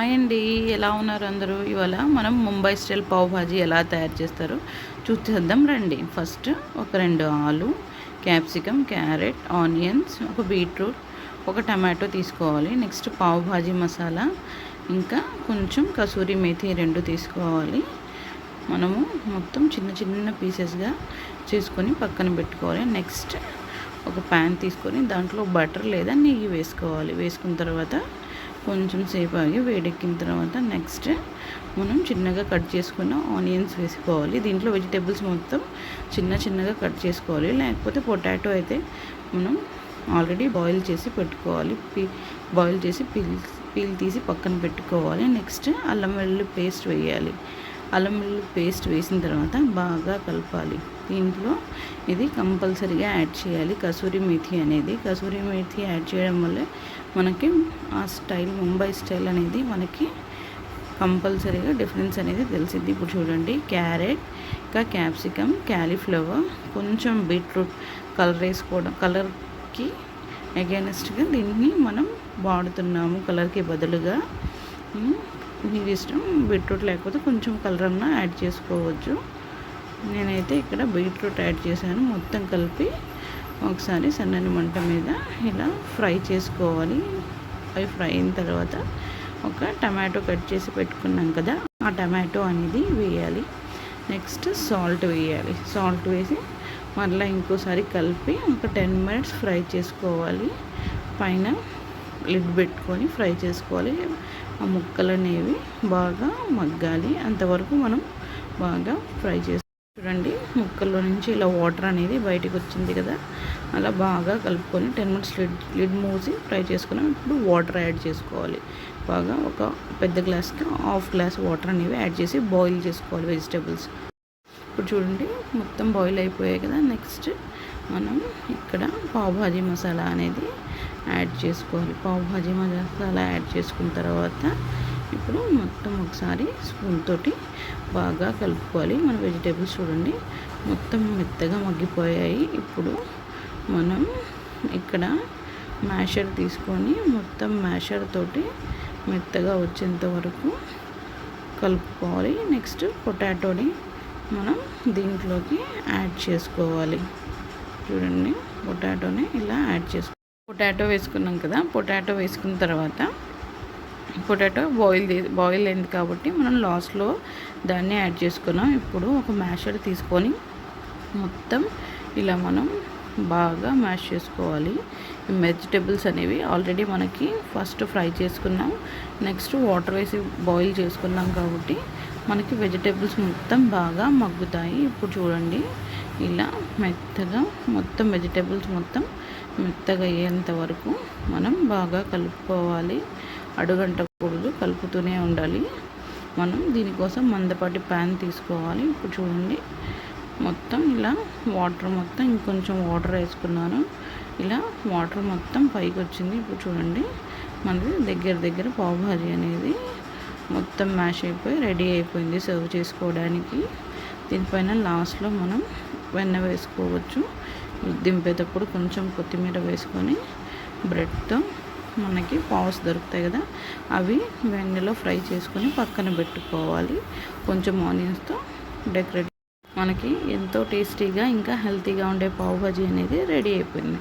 Hi అండి, ఎలా ఉన్నారు అందరూ? ఇవాళ మనం ముంబై స్టైల్ పావ్ భాజీ ఎలా తయారు చేస్తారో చూసేద్దాం రండి. ఫస్ట్ ఒక 2 ఆలు, క్యాప్సికమ్, క్యారెట్, ఆనియన్స్, ఒక బీట్రూట్, ఒక టమాటో తీసుకోవాలి. నెక్స్ట్ పావ్ భాజీ మసాలా, ఇంకా కొంచెం కసూరి మేథి 2 తీసుకోవాలి. మనము మొత్తం చిన్న చిన్న పీసెస్గా చేసుకొని పక్కన పెట్టుకోవాలి. నెక్స్ట్ ఒక ప్యాన్ తీసుకొని దాంట్లో బటర్ లేదా నెయ్యి వేసుకోవాలి. వేసుకున్న తర్వాత కొంచెం సేపు ఆగి వేడెక్కిన తర్వాత నెక్స్ట్ మనం చిన్నగా కట్ చేసుకున్న ఆనియన్స్ వేసుకోవాలి. దీంట్లో వెజిటేబుల్స్ మొత్తం చిన్నగా కట్ చేసుకోవాలి. లేకపోతే పొటాటో అయితే మనం ఆల్రెడీ బాయిల్ చేసి పెట్టుకోవాలి. బాయిల్ చేసి పీల్ తీసి పక్కన పెట్టుకోవాలి. నెక్స్ట్ అల్లం వెల్లుల్లి పేస్ట్ వేయాలి. అల్లం వెల్లుల్లి పేస్ట్ వేసిన తర్వాత బాగా కలపాలి. దీంట్లో ఇది కంపల్సరీగా యాడ్ చేయాలి కసూరి మేథి అనేది. కసూరి మేథి యాడ్ చేయడం వల్ల మనకి ఆ స్టైల్ ముంబై స్టైల్ అనేది మనకి కంపల్సరీగా డిఫరెన్స్ అనేది తెలిసింది. ఇప్పుడు చూడండి, క్యారెట్, ఇంకా క్యాప్సికమ్, క్యాలీఫ్లవర్, కొంచెం బీట్రూట్ కలర్ వేసుకోవడం, కలర్కి అగైనెస్ట్గా దీన్ని మనం వాడుతున్నాము. కలర్కి బదులుగా మీకు ఇష్టం, బీట్రూట్ లేకపోతే కొంచెం కలర్ అన్నా యాడ్ చేసుకోవచ్చు. నేనైతే ఇక్కడ బీట్రూట్ యాడ్ చేశాను. మొత్తం కలిపి ఒకసారి సన్నని మంట మీద ఇలా ఫ్రై చేసుకోవాలి. అవి ఫ్రై అయిన తర్వాత ఒక టమాటో కట్ చేసి పెట్టుకున్నాం కదా, ఆ టమాటో అనేది వేయాలి. నెక్స్ట్ సాల్ట్ వేయాలి. సాల్ట్ వేసి మళ్ళీ ఇంకోసారి కలిపి ఒక 10 మినిట్స్ ఫ్రై చేసుకోవాలి. పైన లిడ్ పెట్టుకొని ఫ్రై చేసుకోవాలి. ఆ ముక్కలు అనేవి బాగా మగ్గాలి. అంతవరకు మనం బాగా ఫ్రై చేసుకోవాలి. చూడండి, ముక్కల్లో నుంచి ఇలా వాటర్ అనేది బయటకు వచ్చింది కదా, అలా బాగా కలుపుకొని 10 మినిట్స్ లిడ్ మూసి ఫ్రై చేసుకున్నాం. ఇప్పుడు వాటర్ యాడ్ చేసుకోవాలి. బాగా ఒక పెద్ద గ్లాస్కి 1/2 గ్లాస్ వాటర్ అనేవి యాడ్ చేసి బాయిల్ చేసుకోవాలి వెజిటేబుల్స్. ఇప్పుడు చూడండి, మొత్తం బాయిల్ అయిపోయాయి కదా. నెక్స్ట్ మనం ఇక్కడ పావ్ భాజీ మసాలా అనేది యాడ్ చేసుకోవాలి. పావ్ భాజీ మసాలా యాడ్ చేసుకున్న తర్వాత ఇప్పుడు మొత్తం ఒకసారి స్పూన్ తోటి బాగా కలుపుకోవాలి. మన వెజిటేబుల్స్ చూడండి మొత్తం మెత్తగా మగ్గిపోయాయి. ఇప్పుడు మనం ఇక్కడ మ్యాషర్ తీసుకొని మొత్తం మ్యాషర్ తోటి మెత్తగా వచ్చేంత వరకు కలుపుకోవాలి. నెక్స్ట్ పొటాటోని మనం దీంట్లోకి యాడ్ చేసుకోవాలి. చూడండి, పొటాటోని ఇలా యాడ్ చేసుకోవాలి. పొటాటో వేసుకున్నాం కదా, పొటాటో వేసుకున్న తర్వాత పొటాటో బాయిల్ అయింది కాబట్టి మనం లాస్ట్లో దాన్ని యాడ్ చేసుకున్నాం. ఇప్పుడు ఒక మ్యాషర్ తీసుకొని మొత్తం ఇలా మనం బాగా మ్యాష్ చేసుకోవాలి. ఈ వెజిటేబుల్స్ అనేవి ఆల్రెడీ మనకి ఫస్ట్ ఫ్రై చేసుకున్నాం, నెక్స్ట్ వాటర్ వేసి బాయిల్ చేసుకున్నాం కాబట్టి మనకి వెజిటేబుల్స్ మొత్తం బాగా మగ్గుతాయి. ఇప్పుడు చూడండి, ఇలా మెత్తగా మొత్తం వెజిటేబుల్స్ మొత్తం మెత్తగా అయ్యేంత వరకు మనం బాగా కలుపుకోవాలి. అడుగంటకూడదు, కలుపుతూనే ఉండాలి. మనం దీనికోసం మందపాటి ప్యాన్ తీసుకోవాలి. ఇప్పుడు చూడండి, మొత్తం ఇలా వాటర్ మొత్తం ఇంకొంచెం వాటర్ వేసుకున్నాను. ఇలా వాటర్ మొత్తం పైకి వచ్చింది. ఇప్పుడు చూడండి, మనది దగ్గర పావ్ భాజీ అనేది మొత్తం మ్యాష్ అయిపోయి రెడీ అయిపోయింది సర్వ్ చేసుకోవడానికి. దీనిపైన లాస్ట్లో మనం వెన్న వేసుకోవచ్చు. దింపేటప్పుడు కొంచెం కొత్తిమీర వేసుకొని బ్రెడ్తో మనకి పావ్స్ దొరుకుతాయి కదా, అవి వెన్నెలో ఫ్రై చేసుకొని పక్కన పెట్టుకోవాలి. కొంచెం ఆనియన్స్తో డెకరేట్. మనకి ఎంతో టేస్టీగా ఇంకా హెల్తీగా ఉండే పావ్ భాజీ అనేది రెడీ అయిపోయింది.